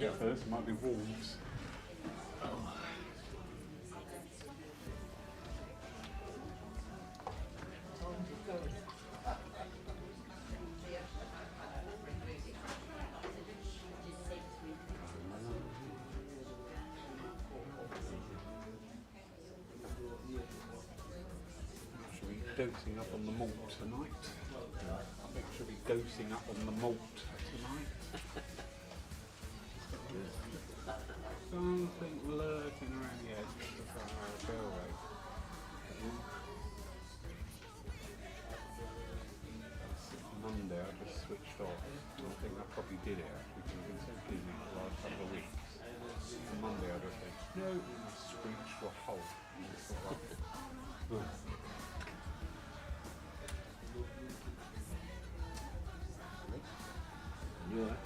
get first. It might be wolves. Should we be dosing up on the malt tonight? I think should be dosing up on the malt tonight. Something lurking around the edge of our bell rate. Monday I just switched off. I think I probably did it actually because I've been so busy for the last couple of weeks. On Monday I just said, no, I screeched to a halt. And it's all right. You alright?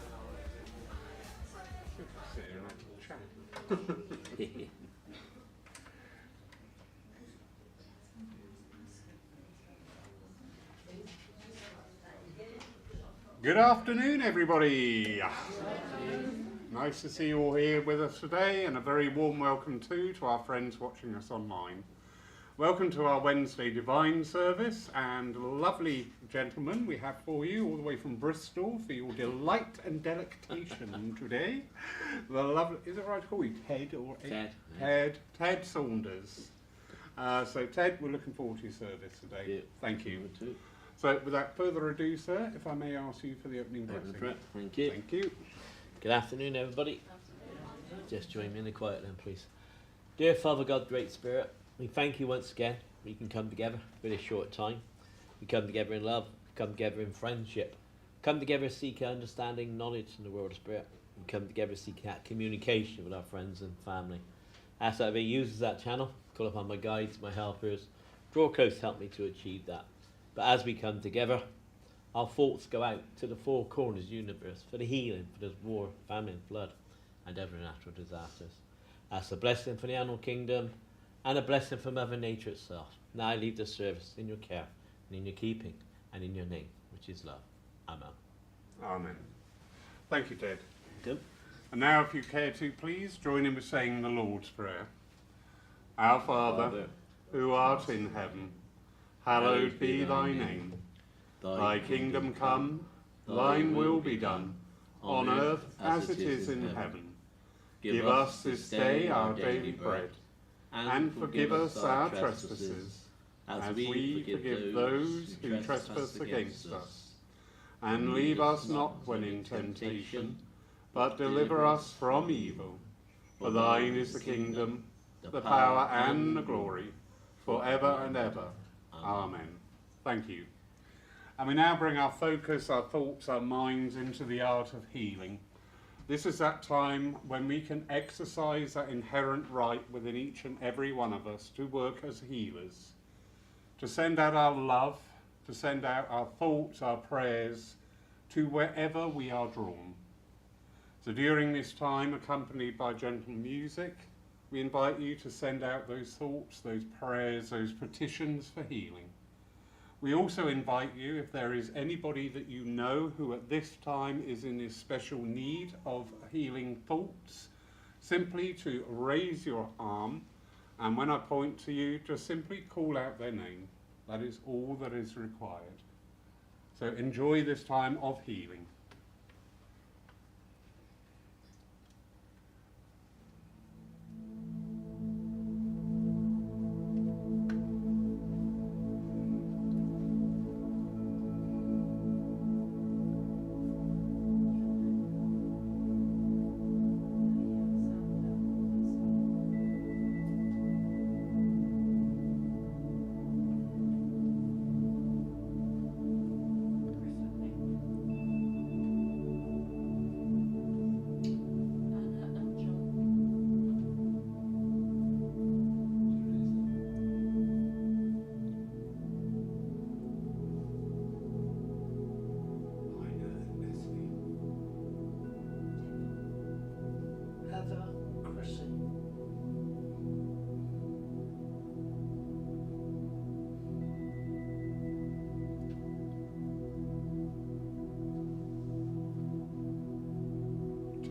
Sit here and have a chat. Good afternoon, everybody. Nice to see you all here with us today, and a very warm welcome too to our friends watching us online. Welcome to our Wednesday Divine Service, and lovely gentlemen we have for you all the way from Bristol for your delight and delectation today. The lovely, is it right to call you Ted or Ted? Ted Saunders. So Ted, we're looking forward to your service today. Yeah. Thank you. So without further ado, sir, if I may ask you for the opening blessing. Thank you. Thank you. Good afternoon, everybody. Just join me in the quiet then, please. Dear Father God, Great Spirit, we thank you once again. We can come together for this short time. We come together in love. We come together in friendship. Come together to seek understanding, knowledge in the world of spirit. We come together to seek out communication with our friends and family. As I uses that channel, call upon my guides, my helpers. Draw close to help me to achieve that. But as we come together, our thoughts go out to the four corners of the universe for the healing, for this war, famine, flood, and other natural disasters. That's a blessing for the animal kingdom and a blessing for Mother Nature itself. Now I leave this service in your care and in your keeping and in your name, which is love. Amen. Amen. Thank you, Ted. Good. And now, if you care to, please join in with saying the Lord's Prayer. Our Father, who art in heaven, hallowed be thy name. Thy kingdom come, thine will be done, on earth as it is in heaven. Give us this day our daily bread, and forgive us our trespasses, as we forgive those who trespass against us. And leave us not when in temptation, but deliver us from evil. For thine is the kingdom, the power and the glory, forever and ever. Amen. Thank you. And we now bring our focus, our thoughts, our minds into the art of healing. This is that time when we can exercise that inherent right within each and every one of us to work as healers, to send out our love, to send out our thoughts, our prayers, to wherever we are drawn. So during this time, accompanied by gentle music, we invite you to send out those thoughts, those prayers, those petitions for healing. We also invite you, if there is anybody that you know who at this time is in this special need of healing thoughts, simply to raise your arm, and when I point to you, just simply call out their name. That is all that is required. So enjoy this time of healing.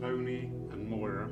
Tony and Moira.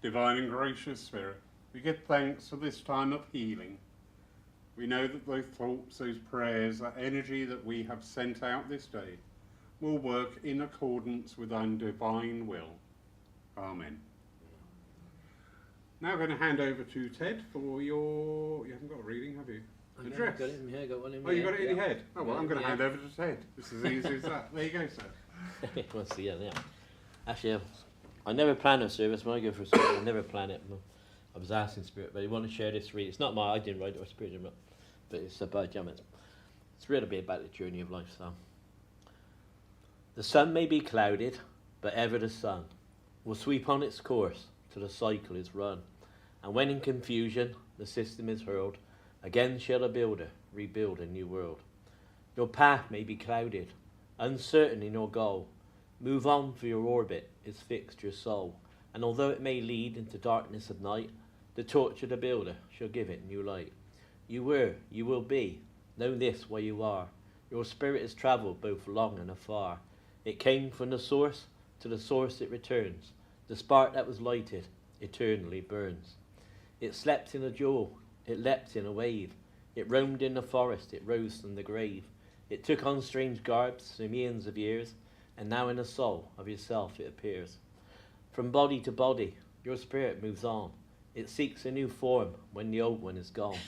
Divine and gracious Spirit, we give thanks for this time of healing. We know that those thoughts, those prayers, that energy that we have sent out this day will work in accordance with our divine will. Amen. Now I'm going to hand over to Ted for your... You haven't got a reading, have you? Address. Got it in my head, got one in my Oh, you head. got it in your head? Oh, well, Yeah, I'm going to yeah. hand over to Ted. It's as easy as that. There you go, sir. Well, see, yeah. Actually, I never plan a service. When I go for a service, I never plan it. I was asking Spirit, but I want to share this read. It's not I didn't write it, or Spirit didn't write it, but it's about Jamet. It's really bit about the journey of life. So, the sun may be clouded, but ever the sun will sweep on its course till the cycle is run. And when in confusion the system is hurled, again shall a builder rebuild a new world. Your path may be clouded, uncertain in your goal. Move on, for your orbit is fixed your soul. And although it may lead into darkness of night, the torch of the builder shall give it new light. You were, you will be, know this where you are. Your spirit has travelled both long and afar. It came from the source, to the source it returns. The spark that was lighted eternally burns. It slept in a jewel, it leapt in a wave. It roamed in the forest, it rose from the grave. It took on strange garbs through millions of years, and now in the soul of yourself it appears. From body to body, your spirit moves on. It seeks a new form when the old one is gone.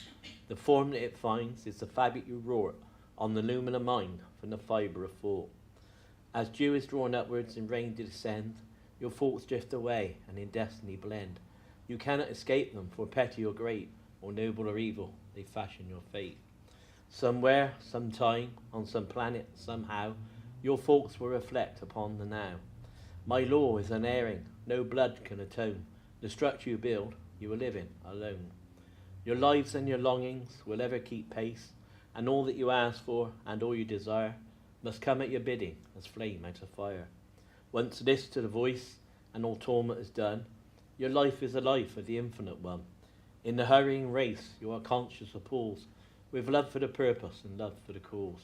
The form that it finds is the fabric you wrought on the lumen of mind from the fibre of thought. As dew is drawn upwards and rain to descend, your thoughts drift away and in destiny blend. You cannot escape them, for petty or great, or noble or evil, they fashion your fate. Somewhere, sometime, on some planet, somehow, your thoughts will reflect upon the now. My law is unerring, no blood can atone. The structure you build, you are living alone. Your lives and your longings will ever keep pace, and all that you ask for and all you desire must come at your bidding as flame out of fire. Once this to the voice, and all torment is done, your life is the life of the infinite one. In the hurrying race, you are conscious of pulls, with love for the purpose and love for the cause.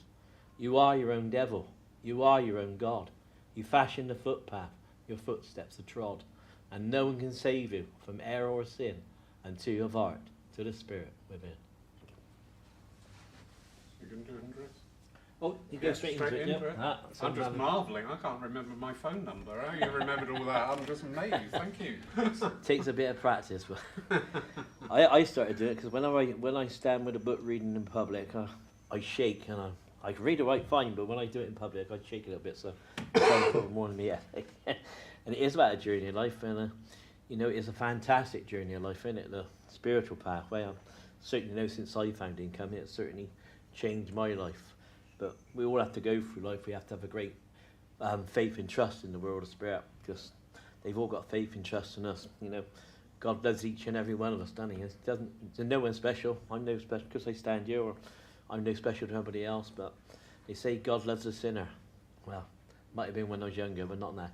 You are your own devil, you are your own God. You fashion the footpath your footsteps are trod, and no one can save you from error or sin until you have heart to the spirit within. You can do an address. Oh, you go straight into it, yeah. I'm just marvelling. I can't remember my phone number. How you remembered all that? I'm just amazed. Thank you. Takes a bit of practice, but I started doing it because when I stand with a book reading in public, I shake and I can read it right fine, but when I do it in public, I shake a little bit. So I try and put more in me. And it is about a journey of life, and it's a fantastic journey of life, isn't it? The spiritual pathway. I certainly know since I found income, it's certainly changed my life. But we all have to go through life. We have to have a great faith and trust in the world of spirit, because they've all got faith and trust in us. God loves each and every one of us, doesn't he? There's no one special. I'm no special because I stand here, or I'm no special to anybody else. But they say God loves a sinner. Well, might have been when I was younger, but not now.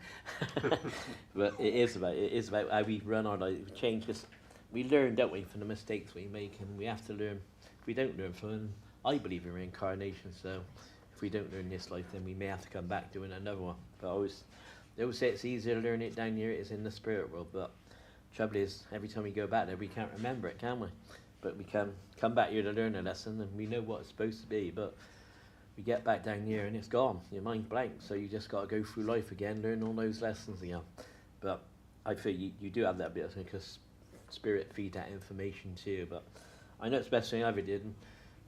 But it is about how we run our life. We change this. we learn, don't we, from the mistakes we make, and we have to learn. If we don't learn from them, I believe in reincarnation, so if we don't learn this life, then we may have to come back doing another one. But they always say it's easier to learn it down here, it is in the spirit world, but trouble is, every time we go back there, we can't remember it, can we? But we can come back here to learn a lesson, and we know what it's supposed to be, but we get back down here and it's gone, your mind blank, so you just got to go through life again, learn all those lessons again. But I feel you do have that bit, because spirit feed that information to you. But I know it's the best thing I ever did. And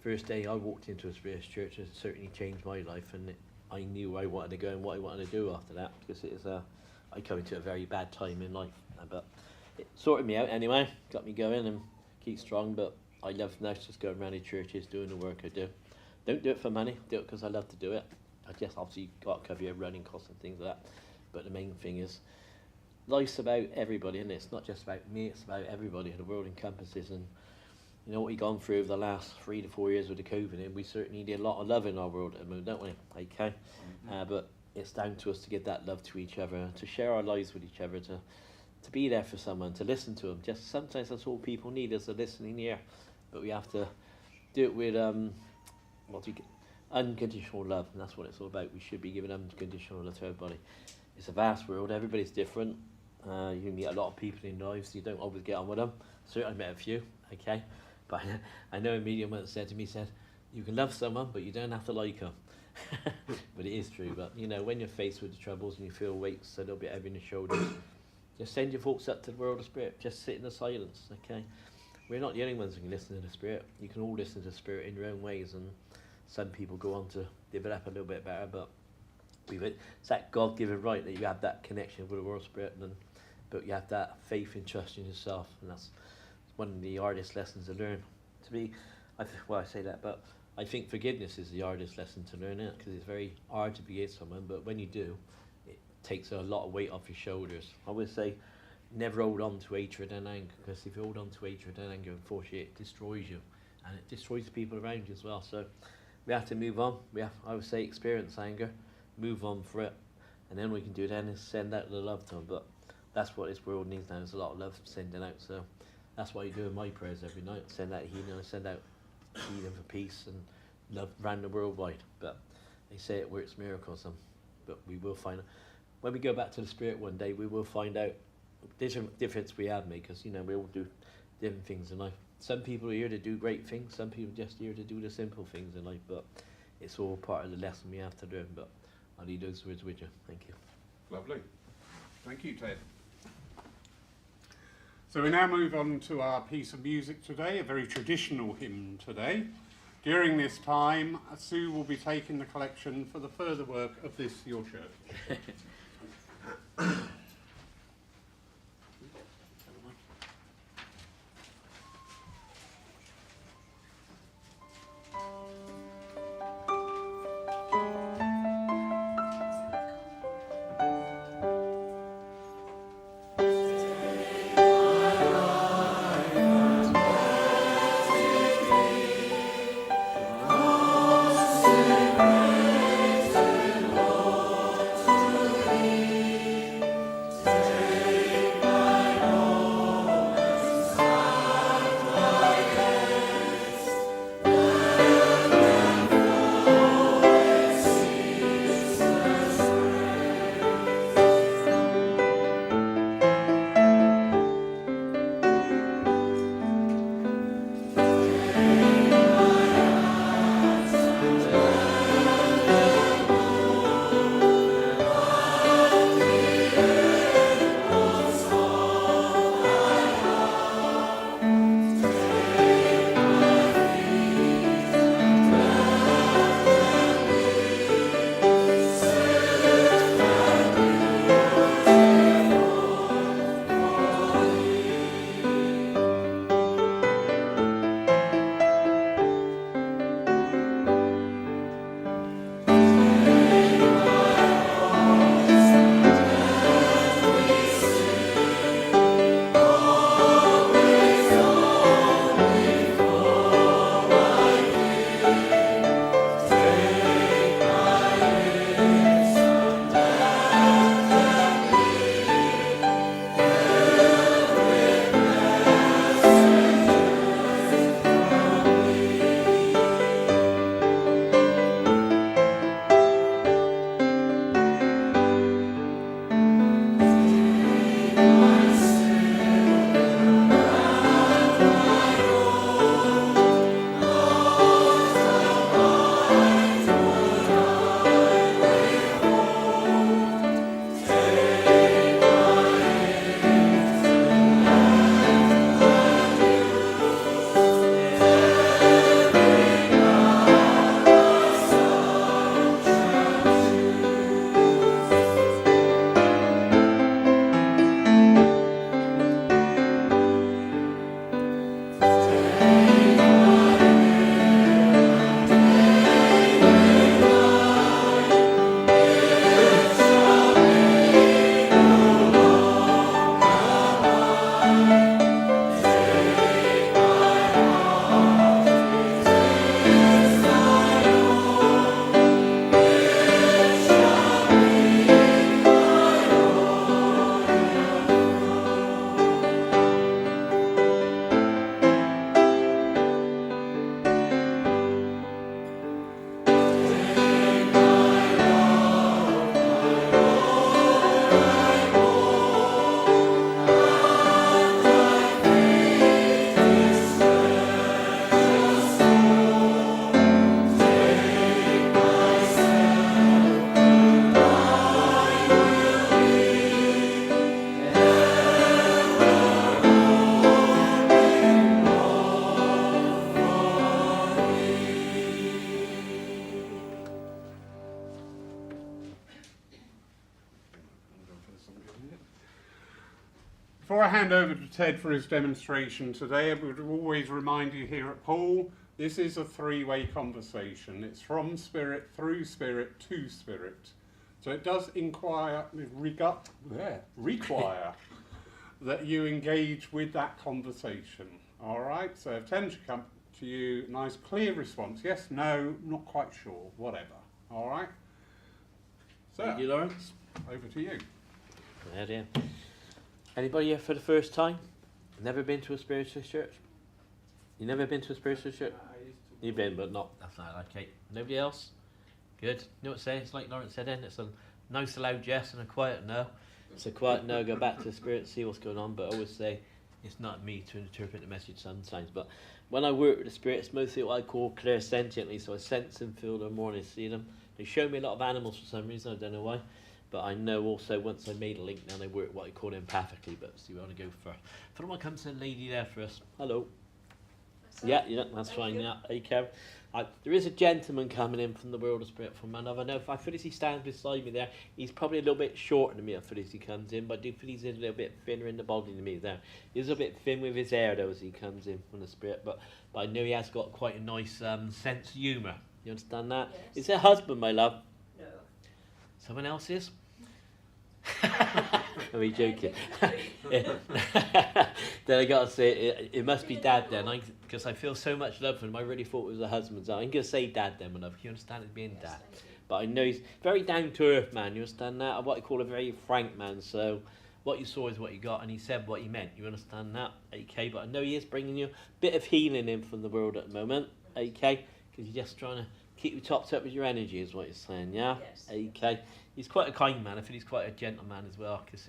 first day I walked into a spirit church, it certainly changed my life, and I knew where I wanted to go and what I wanted to do after that, because it is I come into a very bad time in life, but it sorted me out anyway, got me going and keep strong. But I love now just going around the churches doing the work I do. Don't do it for money, do it because I love to do it. I just obviously got to cover your running costs and things like that, but the main thing is life's about everybody, and it's not just about me, it's about everybody the world encompasses. And you know what we've gone through over the last 3 to 4 years with the COVID, and we certainly need a lot of love in our world at the moment, don't we? Okay, but it's down to us to give that love to each other, to share our lives with each other, to be there for someone, to listen to them. Just sometimes that's all people need, is a listening ear. But we have to do it with unconditional love, and that's what it's all about. We should be giving unconditional love to everybody. It's a vast world, everybody's different. You meet a lot of people in lives, you don't always get on with them. Certainly I met a few, okay? But I know a medium once said to me, you can love someone, but you don't have to like them. But it is true. But you know, when you're faced with the troubles and you feel weights a little bit heavy in the shoulders, just send your thoughts up to the world of spirit. Just sit in the silence, okay? We're not the only ones who can listen to the spirit. You can all listen to the spirit in your own ways, and some people go on to develop a little bit better, but it's that God-given right that you have that connection with the world spirit, but you have that faith and trust in yourself, and that's one of the hardest lessons to learn. I say that, but I think forgiveness is the hardest lesson to learn, because it's very hard to forgive someone, but when you do, it takes a lot of weight off your shoulders. I would say never hold on to hatred and anger, because if you hold on to hatred and anger, unfortunately it destroys you, and it destroys the people around you as well. So we have to move on. I would say experience anger, move on for it, and then we can do then is send out the love to them. But that's what this world needs now, is a lot of love sending out. So that's why you do in my prayers every night, send out healing, send out healing for peace and love around the worldwide. But they say it works miracles, but we will find out. When we go back to the spirit one day, we will find out difference we have made, because you know we all do different things in life. Some people are here to do great things, some people are just here to do the simple things in life, but it's all part of the lesson we have to learn. But I'll leave those words with you. Thank you. Lovely. Thank you, Ted. So we now move on to our piece of music today, a very traditional hymn today. During this time, Sue will be taking the collection for the further work of this, your church. hand over to Ted for his demonstration today, I would always remind you here at Paul, this is a three-way conversation. It's from spirit, through spirit, to spirit. So it does require that you engage with that conversation. All right, so if Ted should come to you, nice clear response. Yes, no, not quite sure, whatever. All right? So, Thank you, Lawrence. Over to you. There, dear. Anybody here for the first time? Never been to a spiritual church? You never been to a spiritual church? You've been, but not. That's not okay. Nobody else? Good. You know what I'm saying? It's like Lawrence said, it's a nice loud yes and a quiet no. It's a quiet no, go back to the spirit, see what's going on, but I always say it's not me to interpret the message sometimes. But when I work with the spirit, it's mostly what I call clairsentiently, so I sense and feel them more and I see them. They show me a lot of animals for some reason, I don't know why. But I know also once I made a link, now I work what I call empathically, but see where I want to go first. I don't want to come to the lady there first. Hello. Yeah, that's fine. Yeah, okay. There is a gentleman coming in from the world of spirit from another. I know if I feel as he stands beside me there, he's probably a little bit shorter than me. I feel as he comes in, but I do feel he's a little bit thinner in the body than me there. He's a bit thin with his hair though as he comes in from the spirit, but I know he has got quite a nice sense of humour. You understand that? Yes. Is it husband, my love? No. Someone else's? Are we joking? Then I gotta say it must be dad then, because I feel so much love for him. I really thought it was a husband. So I'm gonna say dad then, my love. You understand it being dad? But I know he's very down to earth man. You understand that? What I call a very frank man. So what you saw is what you got, and he said what he meant. You understand that? Okay. But I know he is bringing you a bit of healing in from the world at the moment. Okay, because you're just trying to keep you topped up with your energy, is what you're saying. Yeah. Yes. Okay. He's quite a kind man. I feel he's quite a gentleman as well, because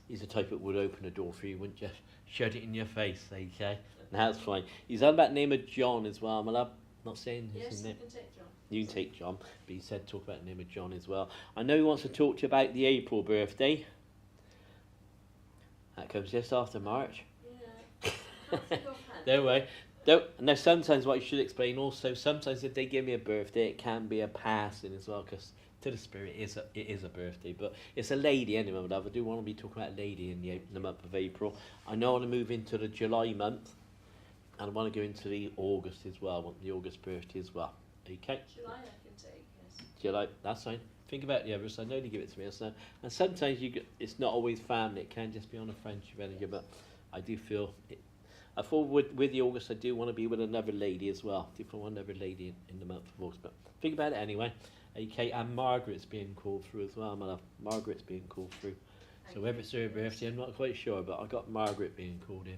he's the type that would open a door for you, wouldn't just shut it in your face, okay? That's fine. He's on about the name of John as well, my love. Not saying his Yes, name. you can take John. You can take John, but he said talk about the name of John as well. I know he wants to talk to you about the April birthday. That comes just after March. Yeah. Can't think offhand. Don't worry. Now, sometimes what you should explain also, sometimes if they give me a birthday, it can be a passing as well, because to the spirit, it is a birthday, but it's a lady anyway, my love. I do want to be talking about a lady in the month of April. I know I want to move into the July month, and I want to go into the August as well. I want the August birthday as well. Okay? July I can take, yes. July, that's fine. Think about the others. I know they give it to me. So, and sometimes it's not always family. It can just be on a friendship energy, but I do feel I thought with the August, I do want to be with another lady as well. I do want another lady in the month of August, but think about it anyway. Okay, and Margaret's being called through as well, my love. Margaret's being called through. So whether it's her birthday, I'm not quite sure, but I got Margaret being called in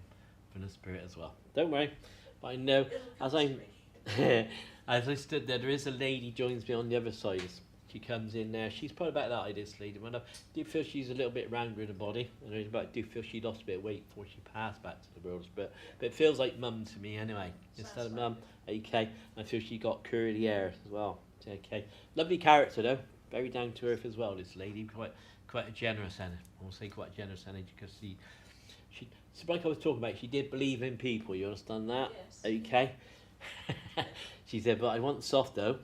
from the spirit as well. Don't worry, but I know as I stood there is a lady joins me on the other side. She comes in there. She's probably about that age, this lady. When I do feel she's a little bit rounder in the body, but I do feel she lost a bit of weight before she passed back to the world. But it feels like mum to me anyway. Instead of mum, okay. I feel she got curly hair as well. Okay, lovely character though, very down to earth as well. This lady, quite a generous energy. I will say quite a generous energy because she, like I was talking about, she did believe in people. You understand that? Yes. Okay. She said, but I want soft though.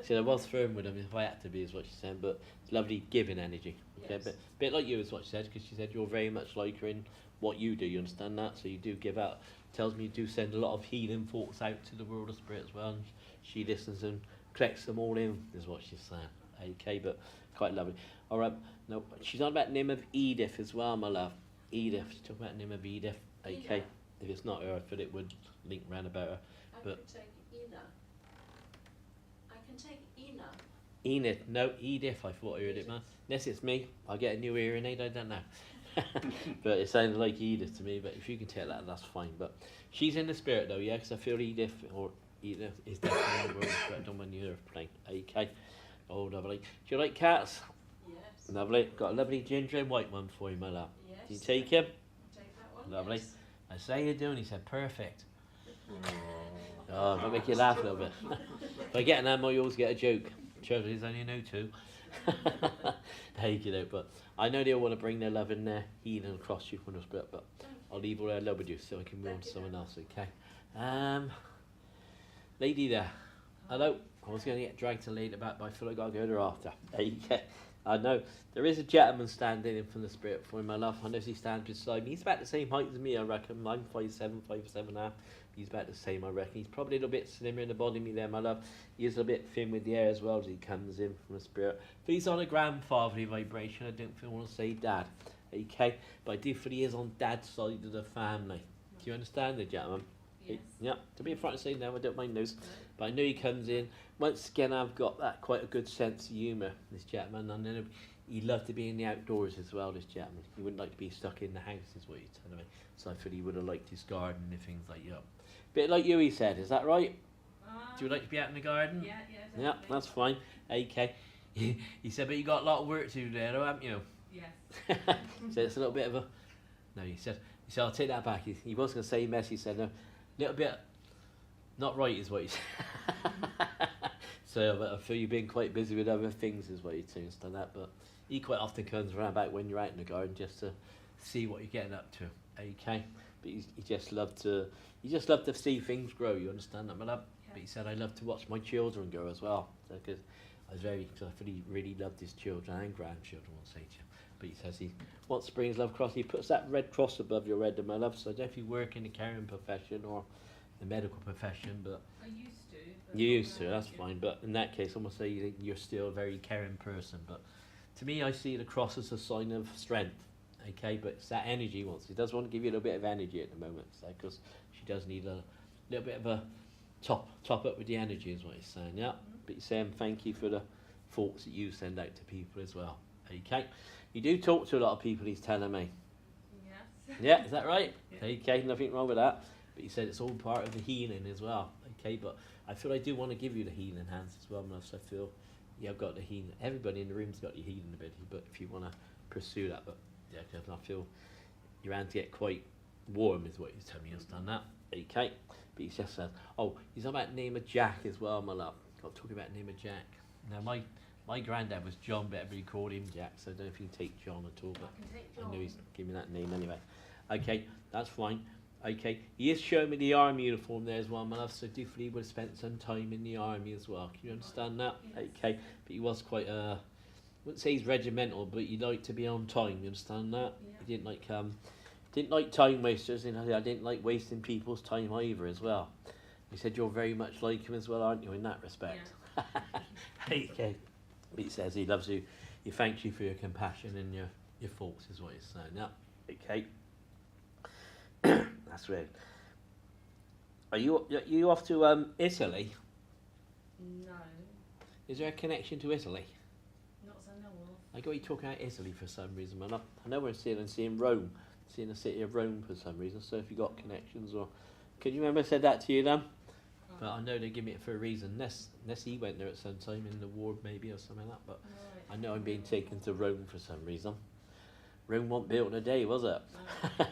She said I was firm with them if I had to be, is what she said. But it's lovely giving energy. Okay, Yes. but bit like you is what she said, because she said you're very much like her in what you do. You understand that? So you do give out. Tells me you do send a lot of healing thoughts out to the world of spirit as well. And she listens and collects them all in, is what she's saying. Okay, but quite lovely. All right, no, she's on about the name of Edith as well, my love. Edith, she's talking about the name of Edith. Okay, Ina. if it's not her, I thought it would link round about her. I But- can take Ina. I can take Ina. Enid, no, Edith, I thought I heard it, man. Unless it's me, I'll get a new hearing aid, I don't know. But it sounded like Edith to me, but if you can tell that, that's fine. But she's in the spirit though, yeah, because I feel Edith is definitely in the world, but I don't want you to play. Okay. Oh, lovely. Do you like cats? Yes. Lovely. Got a lovely ginger and white one for you, my love. Yes. Do you take him? Take that one. Lovely. Yes. I say you're doing, he said, perfect. Oh, might make you laugh a little bit. If I get an animal, you always get a joke. Trevor is only know two. There you go. But I know they all want to bring their love in there, healing across you from the spirit, but I'll leave all their love with you so I can move on to someone else, okay? Lady there. Hello. I was going to get dragged to later back, but I feel like I'll go there after. Okay. I know. There is a gentleman standing in from the spirit for him, my love. I know he stands beside me. He's about the same height as me, I reckon. I'm 5'7", 5'7.5". He's about the same, I reckon. He's probably a little bit slimmer in the body than me there, my love. He is a bit thin with the hair as well as he comes in from the spirit. But he's on a grandfatherly vibration. I don't want to say dad. Okay? But I do feel he is on dad's side of the family. Do you understand the gentleman? Yes. Yeah, to be front to say no, I don't mind those. But I know he comes in. Once again, I've got that quite a good sense of humour, this gentleman. And then he loved to be in the outdoors as well, this gentleman. He wouldn't like to be stuck in the house, is what he's telling me. So I feel he would have liked his garden and things like that. Bit like you, he said. Is that right? Do you like to be out in the garden? Yeah, definitely. Yeah, that's fine. Okay. He said, but you got a lot of work to do there, though, haven't you? Yes. So it's a little bit of a... No, he said, I'll take that back. He was going to say mess. He said, no, little bit... Not right is what he said. So I feel you've been quite busy with other things is what he turns to that. But he quite often comes around back when you're out in the garden just to see what you're getting up to. Okay? But he just loved to see things grow. You understand that, my love? Yeah. But he said, I love to watch my children grow as well. So, because I feel he really loved his children and grandchildren, I'll say to you. But he says he wants to bring his love cross. He puts that red cross above your head, my love. So I don't know if you work in the caring profession or the medical profession, but I used to. But you used to, that's fine. But in that case, I'm going to say you're still a very caring person. But to me, I see the cross as a sign of strength. Okay, but it's that energy he wants. He does want to give you a little bit of energy at the moment, because she does need a little bit of a top up with the energy, is what he's saying. Yeah, but he's saying thank you for the thoughts that you send out to people as well. Okay, you do talk to a lot of people. He's telling me. Yes. Yeah, is that right? Yeah. Okay, nothing wrong with that. But he said it's all part of the healing as well. Okay, but I feel I do want to give you the healing hands as well, so I feel I've got the healing. Everybody in the room's got your healing ability, but if you want to pursue that, but yeah, because I feel your hands get quite warm, is what he's telling me. He's done that. Okay, but he just says, oh, he's on about the name of Jack as well, my love. Got to talk about the name of Jack. Now, my granddad was John, but everybody called him Jack, so I don't know if you can take John at all, but I can take John. I knew he's giving me that name anyway. Okay, that's fine. Okay, he is showing me the army uniform there as well, my love, so definitely would have spent some time in the army as well. Can you understand that? Yes. Okay, but he was quite, I wouldn't say he's regimental, but he liked to be on time, you understand that? Yeah. He didn't like time wasters, and I didn't like wasting people's time either as well. He said you're very much like him as well, aren't you, in that respect? Yeah. Okay. But he says he loves you, he thanks you for your compassion and your faults, is what he's saying. Yeah. Okay. That's weird. Are you off to Italy? No, Is there a connection to Italy? not as I know of. I got you talking about Italy for some reason, man. I know we're seeing Rome, seeing the city of Rome for some reason. So if you got connections, or can you remember I said that to you, Dan? But I know they give me it for a reason. Unless he went there at some time in the war, maybe, or something like that. But Right. I know I'm being taken to Rome for some reason. Rome wasn't built in a day, was it?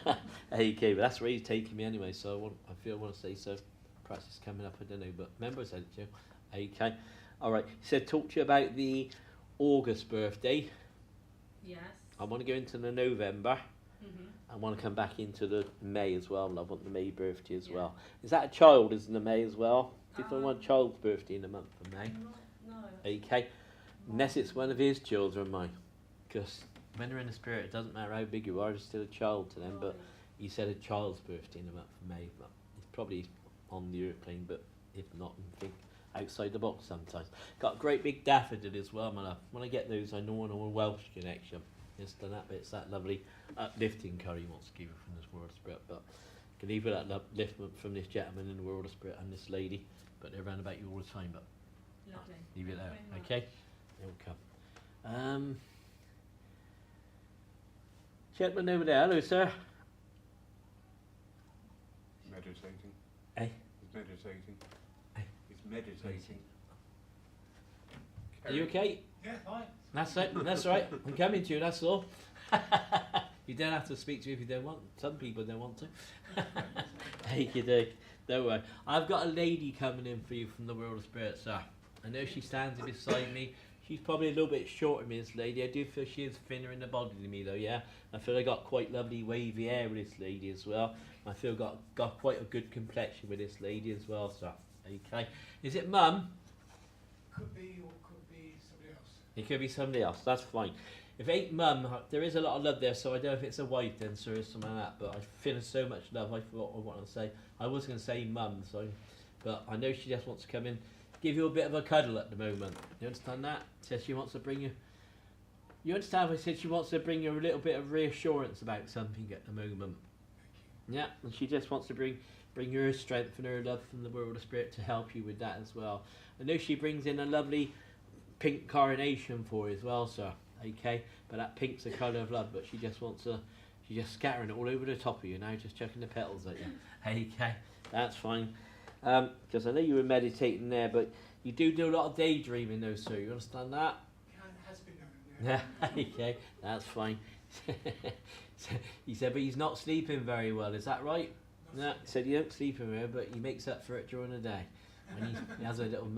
No. Okay, but that's where he's taking me anyway. So I want to say so. Perhaps it's coming up, I don't know. But remember I said it to you. Okay. All right. He said talk to you about the August birthday. Yes. I want to go into the November. Mhm. I want to come back into the May as well. I want the May birthday as Yeah. well. Is that a child, isn't the May as well? People Um, want a child's birthday in the month of May. No. Okay. Unless it's one of his children, mine. Because when they're in the spirit, it doesn't matter how big you are, you're still a child to them. But he said a child's birthday in the month of May. But it's probably on the airplane, but if not, I think outside the box sometimes. Got a great big daffodil as well, man. When I get those, I know I'm a Welsh connection. It's done that, but it's that lovely uplifting colour he wants to give you from this world of spirit. But I can leave you that upliftment from this gentleman in the world of spirit and this lady, but they're around about you all the time. But Lovely. leave it there, Thank you very much. okay? They'll come. Gentleman over there, hello, sir. Meditating. Eh? He's meditating. Eh? He's meditating. Are you okay? Yeah, fine. That's it. That's right. I'm coming to you. That's all. You don't have to speak to me if you don't want. Some people don't want to. Hey, you do. Don't worry. I've got a lady coming in for you from the world of spirit, sir. I know she stands beside me. She's probably a little bit shorter than me, this lady. I do feel she is thinner in the body than me, though. Yeah. I feel I got quite lovely wavy hair with this lady as well. I feel got quite a good complexion with this lady as well, sir. Okay. Is it Mum? Could be or could be somebody else. It could be somebody else. That's fine. If it ain't mum, there is a lot of love there, so I don't know if it's a wife then, sir, or something like that. But I feel so much love. I forgot what I want to say. I was going to say mum, so, but I know she just wants to come in, give you a bit of a cuddle at the moment. You understand that? Says she wants to bring you. You understand? I said she wants to bring you a little bit of reassurance about something at the moment. Yeah, and she just wants to bring her strength and her love from the world of spirit to help you with that as well. I know she brings in a lovely pink carnation for you as well, sir. Okay, but that pink's the colour of love, but she just wants to, she's just scattering it all over the top of you now, just chucking the petals at you. Okay, that's fine. Because I know you were meditating there, but you do a lot of daydreaming though, sir. You understand that? Yeah, it has been done, yeah. Okay, that's fine. He said, but he's not sleeping very well, is that right? No, he said he don't sleep in there, but he makes up for it during the day. When he has a little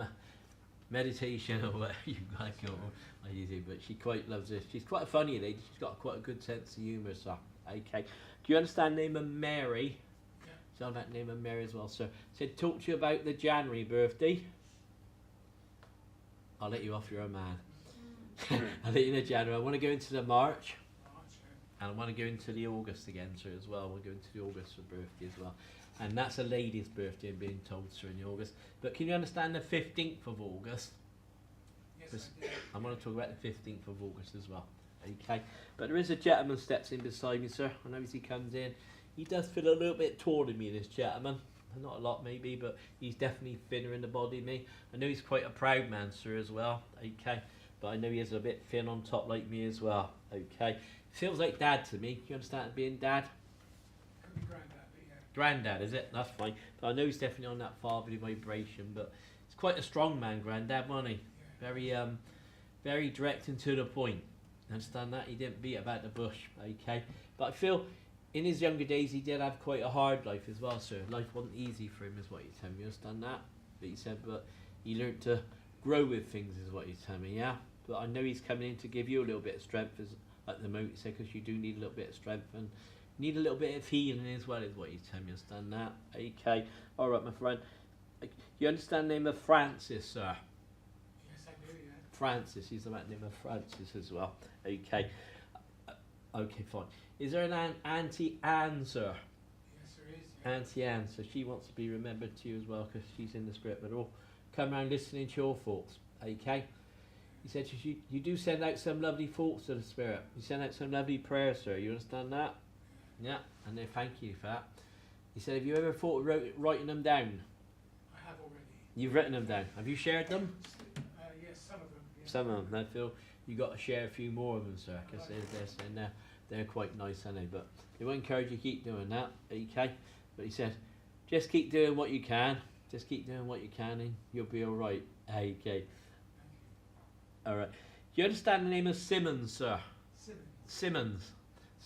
meditation or whatever you like it, or easy, but she quite loves this. She's quite a funny lady. She's got quite a good sense of humour, so okay. Do you understand the name of Mary? Yeah. Tell that name of Mary as well, sir. Said talk to you about the January birthday. I'll let you off, you're a man. I'll let you know January. I want to go into the March. And I want to go into the August again, sir, as well. We'll go into the August for birthday as well. And that's a lady's birthday, I'm being told, sir, in the August. But can you understand the 15th of August? Yes, I do. I want to talk about the 15th of August as well. Okay. But there is a gentleman steps in beside me, sir. I know as he comes in. He does feel a little bit taller than me, this gentleman. Not a lot, maybe, but he's definitely thinner in the body than me. I know he's quite a proud man, sir, as well. Okay. But I know he is a bit thin on top like me as well. Okay. Feels like dad to me. You understand being dad? Could be granddad, but yeah. Granddad, is it? That's fine. But I know he's definitely on that fatherly vibration, but he's quite a strong man, granddad, wasn't he? Yeah. Very direct and to the point. Understand that? He didn't beat about the bush, okay? But I feel in his younger days he did have quite a hard life as well, sir. Life wasn't easy for him, is what you tell me. You understand that? But he said, but he learned to grow with things, is what you tell me, yeah? But I know he's coming in to give you a little bit of strength at the moment, he said, because you do need a little bit of strength and need a little bit of healing as well, is what you tell me. You understand that? Okay. All right, my friend. You understand the name of Francis, sir? Yes, I do, yeah. Francis. He's the name of Francis as well. Okay. Okay, fine. Is there an Auntie Anne, sir? Yes, there is. Yeah. Auntie Anne, so she wants to be remembered to you as well because she's in the script, but all come around listening to your thoughts. Okay. He said you do send out some lovely thoughts to the spirit. You send out some lovely prayers, sir. You understand that? Yeah, and they thank you for that. He said, have you ever thought of writing them down? I have already. You've written them down. Have you shared them? Yes, some of them. Yeah. Some of them. I feel you got to share a few more of them, sir, because they're saying they're quite nice, aren't they? But they will encourage you to keep doing that, okay? But he said, just keep doing what you can. Just keep doing what you can and you'll be all right. Okay. All right. Do you understand the name of Simmons, sir? Simmons.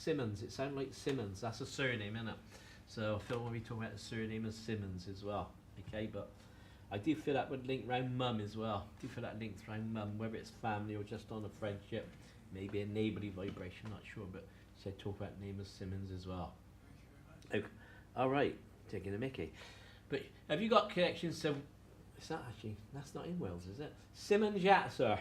It sounds like Simmons. That's a surname, isn't it? So I feel when we talk about the surname of Simmons as well. Okay, but I do feel that would link round mum as well. I do feel that links round mum, whether it's family or just on a friendship, maybe a neighbourly vibration, not sure. But so talk about the name of Simmons as well. Thank you Okay. All right, taking a mickey. But have you got connections to? It's not actually. That's not in Wales, is it? Simmons Yacht, sir.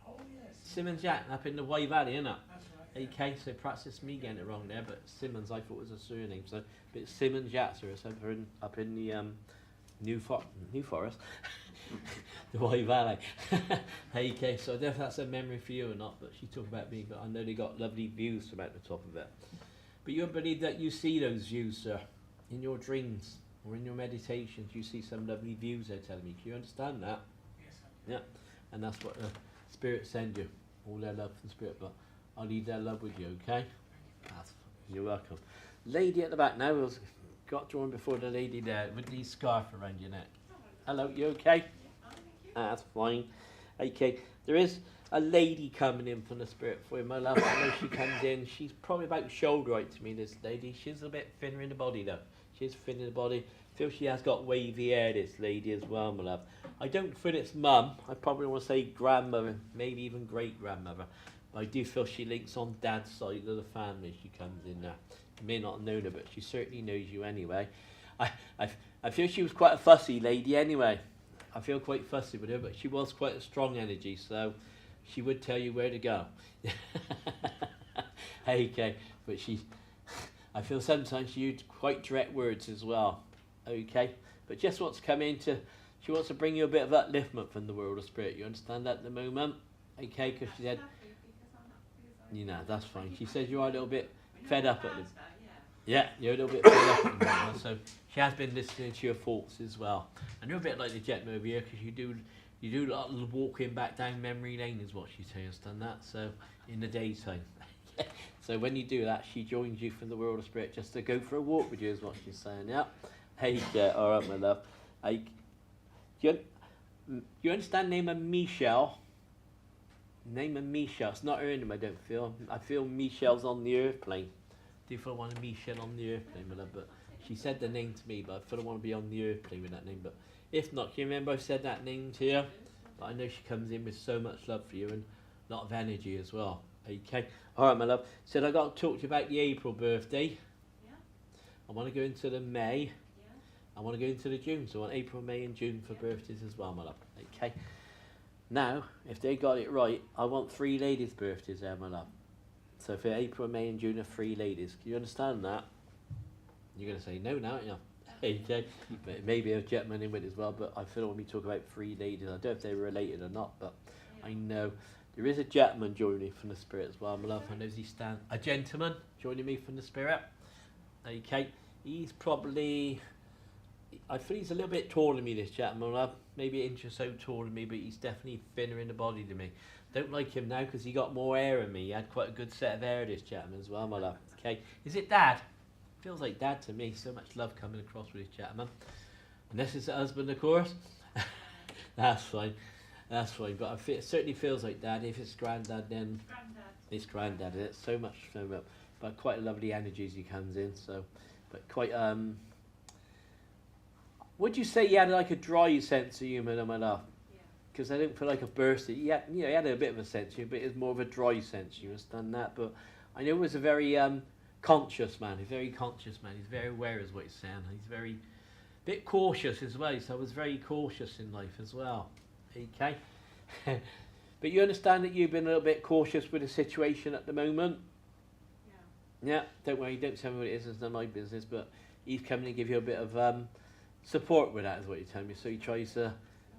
Oh, yes. Simmons Yacht up in the Wye Valley, isn't it? That's right. Okay, so perhaps it's me getting it wrong there, but Simmons I thought was a surname. So, but it's Simmons Yacht, sir. It's up in the New Forest, the Wye Valley. Okay, so I don't know if that's a memory for you or not, but she talked about me. But I know they got lovely views from out the top of it. But you believe that you see those views, sir, in your dreams or in your meditations. You see some lovely views. They're telling me. Can you understand that? Yes, I do. Yeah, and that's what the Spirit send you, all their love from Spirit. But I'll leave their love with you, okay? You're welcome. Lady at the back now. We've got drawn before the lady there with the scarf around your neck. Hello, you okay? That's fine. Okay, there is a lady coming in from the Spirit for you, my love. I know she comes in. She's probably about shoulder height to me, this lady. She's a bit thinner in the body, though. She's thin in the body. I feel she has got wavy hair, this lady, as well, my love. I don't feel it's mum. I probably want to say grandmother, maybe even great-grandmother. But I do feel she links on dad's side of the family. She comes in there. You may not have known her, but she certainly knows you anyway. I feel she was quite a fussy lady anyway. I feel quite fussy with her, but she was quite a strong energy, so she would tell you where to go. Okay, but I feel sometimes she used quite direct words as well. Okay, but just wants to come into, she wants to bring you a bit of upliftment from the world of spirit. You understand that at the moment? Okay, because she said, you know, that's fine. She says you are a little bit fed up at the, yeah, you're a little bit fed up at the moment. So she has been listening to your thoughts as well, and you're a bit like the jet over here because you do a lot of walking back down memory lane is what she says. Understand that? So in the daytime. So when you do that, she joins you from the world of spirit just to go for a walk with you, is what she's saying. Yeah. Hey, yeah. All right, my love. You understand? Name of Michelle. Name of Michelle. It's not her name. I don't feel. I feel Michelle's on the airplane. Do you feel one of Michelle on the airplane, my love? But she said the name to me, but I feel I want to be on the airplane with that name. But if not, can you remember I said that name to you? But I know she comes in with so much love for you and a lot of energy as well. Okay. All right, my love. Said I got to talk to you about the April birthday. Yeah. I want to go into the May. Yeah. I want to go into the June. So I want April, May and June for birthdays as well, my love. Okay. Now, if they got it right, I want 3 ladies' birthdays there, my love. So for April, May and June are 3 ladies. Can you understand that? You're going to say no now, aren't you? Okay. But maybe a gentleman in with it as well, but I feel when we talk about 3 ladies, I don't know if they're related or not, but I know there is a gentleman joining me from the spirit as well, my love. I know he stands. A gentleman joining me from the spirit. Okay. He's probably, I feel he's a little bit taller than me, this gentleman, my love. Maybe an inch or so taller than me, but he's definitely thinner in the body than me. Don't like him now because he got more hair than me. He had quite a good set of hair, this gentleman as well, my love. Okay. Is it Dad? Feels like Dad to me. So much love coming across with this gentleman. Unless it's a husband, of course. That's fine. That's fine. But it certainly feels like Dad. If it's Granddad, then it's Granddad. It's so much, but quite a lovely energy as he comes in. So, but quite would you say he had like a dry sense of humour, my love? Because I don't feel like a burst. He had a bit of a sense of humour, but it was more of a dry sense. You understand that? But I know he was a very conscious man. He's a very conscious man. He's very aware of what he's saying. He's very bit cautious as well. So I was very cautious in life as well. Okay. But you understand that you've been a little bit cautious with the situation at the moment? Yeah. Don't worry. Don't tell me what it is. It's not my business. But he's coming to give you a bit of support with that, is what you're telling me. So he tries to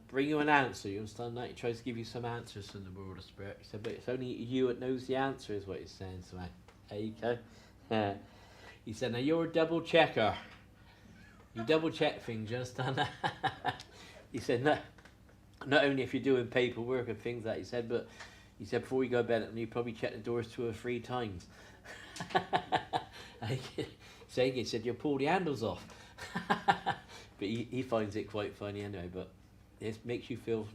bring you an answer. You understand that? He tries to give you some answers from the world of spirit. He said, but it's only you that knows the answer, is what he's saying to me. There you go. He said, now you're a double checker. You double check things, you understand that? He said, no, not only if you're doing paperwork and things like that, he said, but he said, before you go to bed, you probably check the doors 2 or 3 times. He said, you'll pull the handles off. But he finds it quite funny anyway, but it makes you feel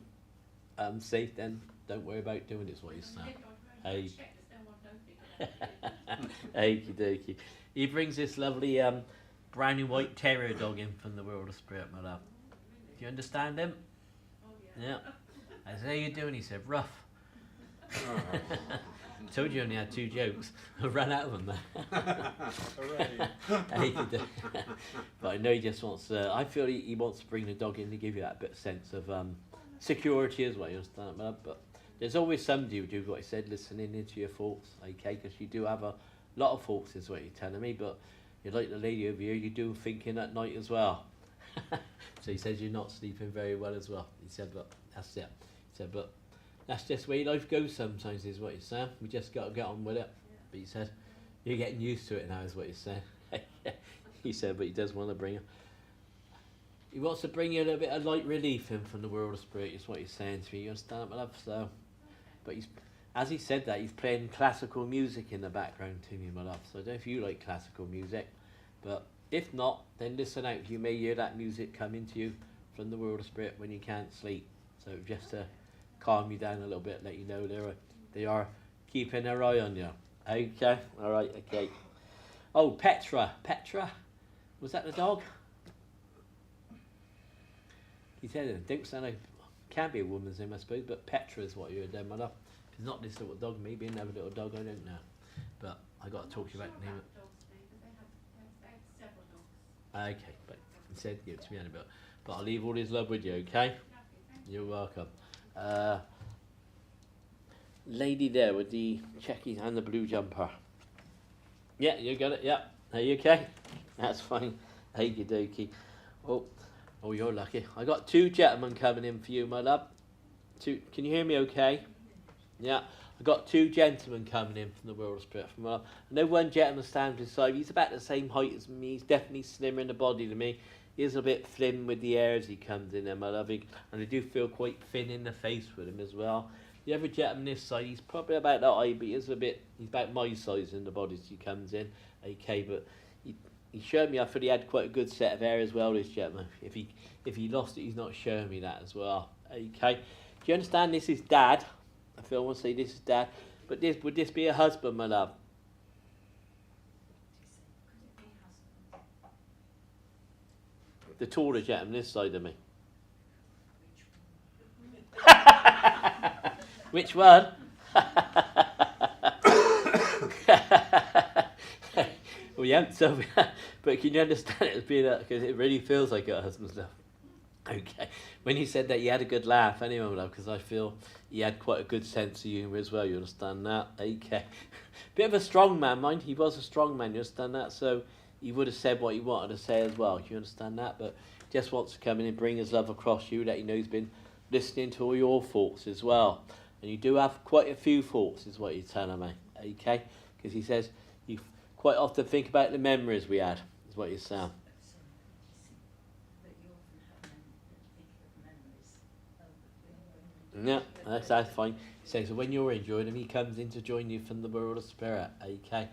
safe, then don't worry about doing it, is what he's saying. Okie dokie. He brings this lovely brown and white terrier dog in from the world of spirit, my love. Do you understand him? Yeah. I said, how you doing? He said, rough. Told you only had 2 jokes. I ran out of them there. But I know he just wants I feel he wants to bring the dog in to give you that bit of sense of security as well, you understand, my love? But there's always somebody who do what I said, listening into your thoughts, okay? Because you do have a lot of thoughts, is what you're telling me, but you're like the lady over here, you do thinking at night as well. So he says you're not sleeping very well as well. He said, but that's it. He said, but that's just the way life goes sometimes, is what he's saying. We just got to get on with it. But he said, you're getting used to it now, is what he's saying. He said, but he does want to bring it. He wants to bring you a little bit of light relief in from the world of spirit, is what he's saying to me. You understand, my love? So, but as he said that, he's playing classical music in the background to me, my love. So I don't know if you like classical music, but if not, then listen out. You may hear that music coming to you from the world of spirit when you can't sleep. So just to calm you down a little bit, let you know they are keeping their eye on you. Okay, all right, okay. Oh, Petra, was that the dog? He said it don't sound like, can't be a woman's name, I suppose, but Petra is what you heard there, my love. If it's not this little dog, maybe another little dog, I don't know. But I got to talk to you about the name. Okay, but he said give it to me in a bit. But I'll leave all his love with you, okay? You're welcome. Lady there with the checkies and the blue jumper. Yeah, you got it. Yeah. Are you okay? That's fine. Okie dokie. Oh, you're lucky. I got two gentlemen coming in for you, my love. Two. Can you hear me okay? Yeah. I got two gentlemen coming in from the World of Spirit. From I know one gentleman stands beside me. He's about the same height as me. He's definitely slimmer in the body than me. He is a bit thin with the air as he comes in there, my love. And I do feel quite thin in the face with him as well. The other gentleman this side, he's probably about that height, but he's about my size in the body as he comes in. Okay, but he showed me I thought he had quite a good set of hair as well, this gentleman. If he lost it, he's not showing me that as well. Okay. Do you understand this is Dad? I feel I want to say this is Dad. But would this be a husband, my love? The taller gentleman this side of me. Which one? Well, you haven't told me that, but can you understand it as being that? Because it really feels like a husband's love. Okay. When you said that, you had a good laugh anyway, love, because I feel he had quite a good sense of humour as well. You understand that? Okay. Bit of a strong man, mind. He was a strong man. You understand that? So he would have said what he wanted to say as well. Do you understand that? But just wants to come in and bring his love across you, let you know he's been listening to all your thoughts as well. And you do have quite a few thoughts, is what you're telling me. Okay? Because he says you quite often think about the memories we had, is what you're saying. Yeah, that's fine. He says, so when you're enjoying him, he comes in to join you from the world of spirit. Okay.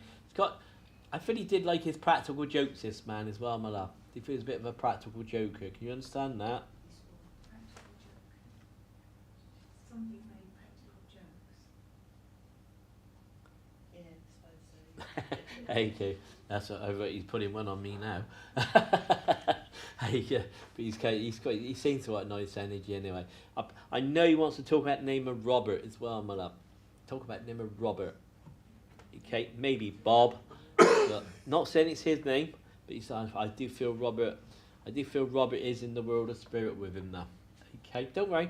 I feel he did like his practical jokes, this man, as well, my love. He feels a bit of a practical joker. Can you understand that? Somebody made practical jokes. Yeah, Thank you. That's what he's putting one on me now. Yeah, but he seems to have nice energy anyway. I know he wants to talk about the name of Robert as well, my love. Talk about the name of Robert. Okay, maybe Bob. But not saying it's his name, but he said I do feel Robert is in the world of spirit with him now. Okay, don't worry.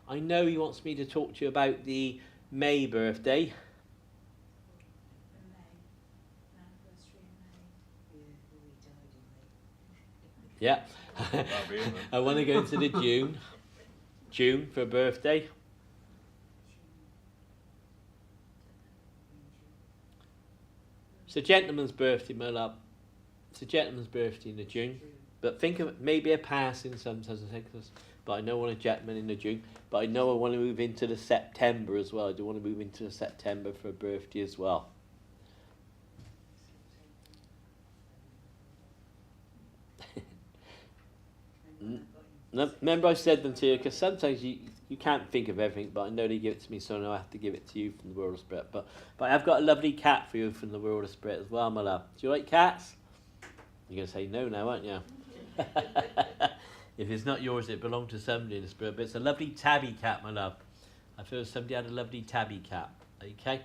I know he wants me to talk to you about the May birthday. Yeah. I want to go into the June for a birthday. It's a gentleman's birthday, my love. It's a gentleman's birthday in the June. But think of it, maybe a passing sometimes, I think. But I know I want a gentleman in the June. But I know I want to move into the September as well. I do want to move into the September for a birthday as well. No, remember I said them to you, because sometimes you can't think of everything, but I know they give it to me, so I know I have to give it to you from the world of spirit. But I've got a lovely cat for you from the world of spirit as well, my love. Do you like cats? You're going to say no now, aren't you? If it's not yours, it belonged to somebody in the spirit, but it's a lovely tabby cat, my love. I feel somebody had a lovely tabby cat, okay?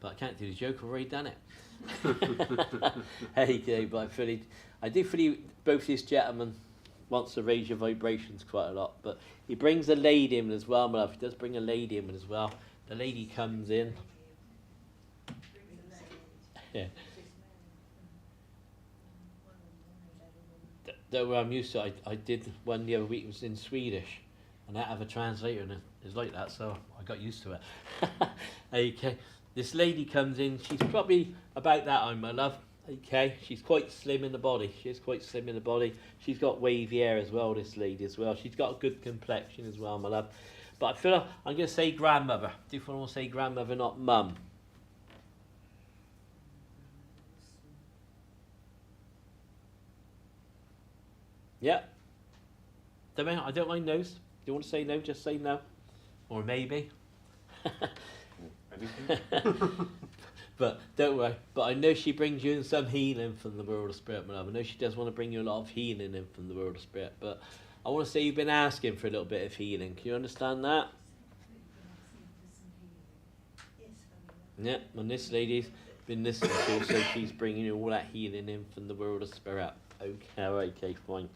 But I can't do the joke, I've already done it. Okay, but I do feel both these gentlemen wants to raise your vibrations quite a lot, but he brings a lady in as well, my love. He does bring a lady in as well. The lady comes in. Yeah. Don't worry, I'm used to it. I did one the other week, it was in Swedish, and I have a translator, and it's like that, so I got used to it. Okay, this lady comes in. She's probably about that height, my love. Okay, she's quite slim in the body. She is quite slim in the body. She's got wavy hair as well, this lady as well. She's got a good complexion as well, my love. But I feel I'm going to say grandmother. Do you want to say grandmother, not mum? Yeah. I don't mind no's. Do you want to say no? Just say no. Or maybe. Anything? But don't worry. But I know she brings you in some healing from the world of spirit, my love. I know she does want to bring you a lot of healing in from the world of spirit. But I want to say you've been asking for a little bit of healing. Can you understand that? Yeah, and this lady's been listening to you, so she's bringing you all that healing in from the world of spirit. Okay, fine.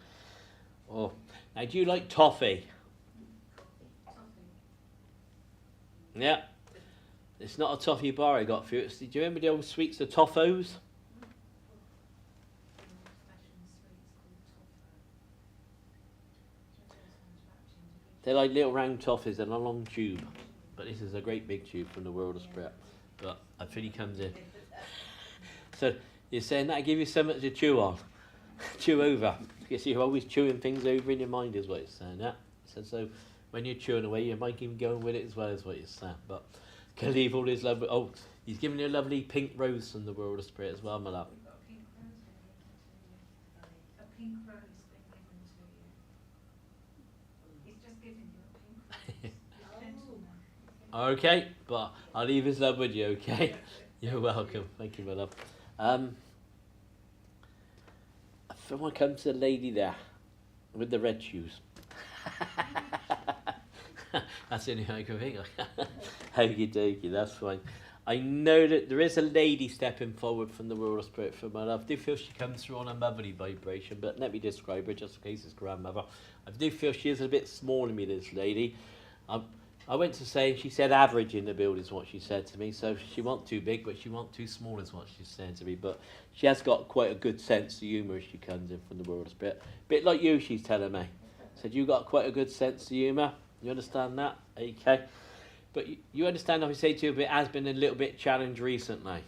Oh, now do you like toffee? Yeah. It's not a toffee bar I got for you. Do you remember the old sweets, the toffos? They're like little round toffees in a long tube. But this is a great big tube from the world of Spirit. But I think he comes in. So you're saying that give you something to chew on. Chew over. Because you're always chewing things over in your mind is what it's saying. Yeah. So when you're chewing away, your mind can go with it as well as what you're saying. But can leave all his love. Oh, he's giving you a lovely pink rose from the world of Spirit as well, my love. A pink rose been given to you. He's just given you a pink rose. Okay, but I'll leave his love with you, okay? You're welcome. Thank you, my love. Someone comes to the lady there with the red shoes. That's the only thing I can think of. Okie dokie, that's fine. I know that there is a lady stepping forward from the world of Spirit for my love. I do feel she comes through on a motherly vibration, but let me describe her just in case it's grandmother. I do feel she is a bit smaller than me, this lady. I went to say, she said average in the build is what she said to me, so she wasn't too big, but she wasn't too small is what she's saying to me, but she has got quite a good sense of humour as she comes in from the world of Spirit. Bit like you, she's telling me. Said you got quite a good sense of humour. You understand that? Okay. But you understand, I say to you, it has been a little bit challenged recently.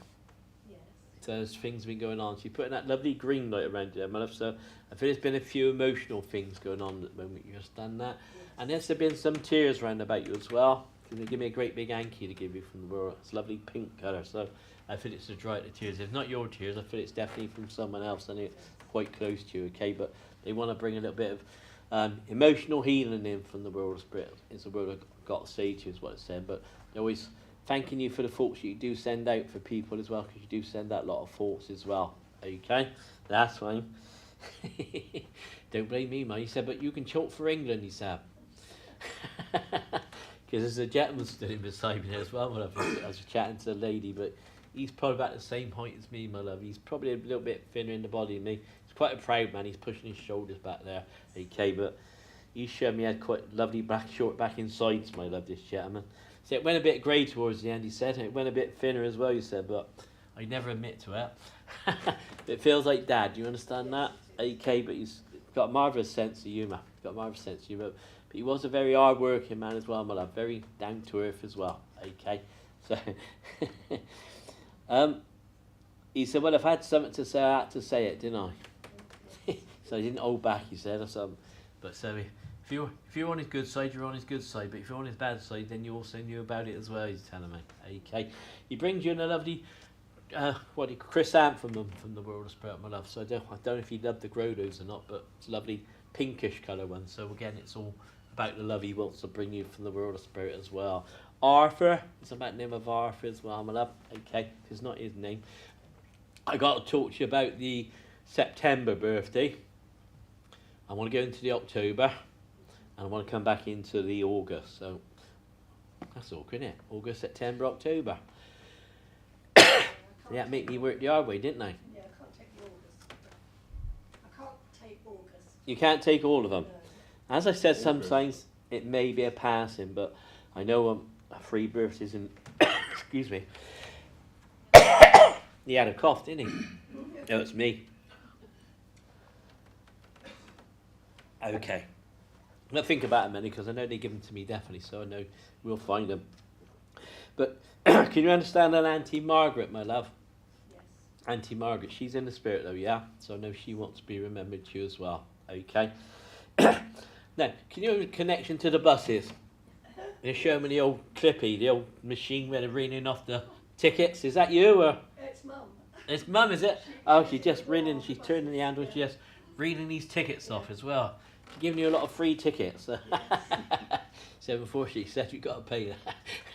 Yes. So there's things been going on. She's putting that lovely green light around you, my love. So I feel there's been a few emotional things going on at the moment. You understand that? Yes. And there's been some tears round about you as well. Can they give me a great big hanky to give you from the world? It's a lovely pink colour. So I feel it's to dry out the tears. If not your tears, I feel it's definitely from someone else and it's quite close to you, okay? But they want to bring a little bit of emotional healing in from the world of Spirit. It's the word I've got to say to you is what it's saying. But they're always thanking you for the thoughts you do send out for people as well, because you do send out a lot of thoughts as well. Okay? That's fine. Don't blame me, man. He said, but you can talk for England, he said. Because there's a gentleman standing beside me there as well. I was chatting to the lady, but he's probably about the same height as me, my love. He's probably a little bit thinner in the body than me. He's quite a proud man. He's pushing his shoulders back there. Okay, but he showed me he had quite lovely black short back insides, my love, this gentleman. So it went a bit grey towards the end, he said. It went a bit thinner as well, he said, but I never admit to it. It feels like Dad, do you understand that? Okay, but he's got a marvellous sense of humour. But he was a very hard-working man as well, my love. Very down-to-earth as well. Okay, so he said, well, I've had something to say. I had to say it, didn't I? So he didn't hold back, he said, or something. But so if you're on his good side, you're on his good side. But if you're on his bad side, then you also knew about it as well, he's telling me. Okay, he brings you in a lovely chrysanthemum from the world of Spirit, my love. So I don't know if you love the Grodos or not, but it's a lovely pinkish colour one. So again, it's all about the love he wants to bring you from the world of Spirit as well. Arthur, it's about the name of Arthur as well, my love. Okay, it's not his name. I got to talk to you about the September birthday. I want to go into the October, and I want to come back into the August. So that's awkward, isn't it? August, September, October. Yeah, make me work the hard way, didn't I? Yeah, I can't take the August. I can't take August. You can't take all of them. No. As I said, sometimes it may be a passing, but I know free birthdays and excuse me. He had a cough, didn't he? No, it's me. Okay. I'm not think about them any because I know they give them to me definitely, so I know we'll find them. But can you understand that Auntie Margaret, my love? Yes. Auntie Margaret, she's in the spirit though, yeah? So I know she wants to be remembered to you as well. Okay. Now, can you have a connection to the buses? They're showing me the old Clippy, the old machine where they're reading off the tickets. Is that you or? It's Mum. It's Mum, is it? Oh, she's just reading, she's turning the handle, she's just reading these tickets off as well. She's giving you a lot of free tickets. So before she said you've got to pay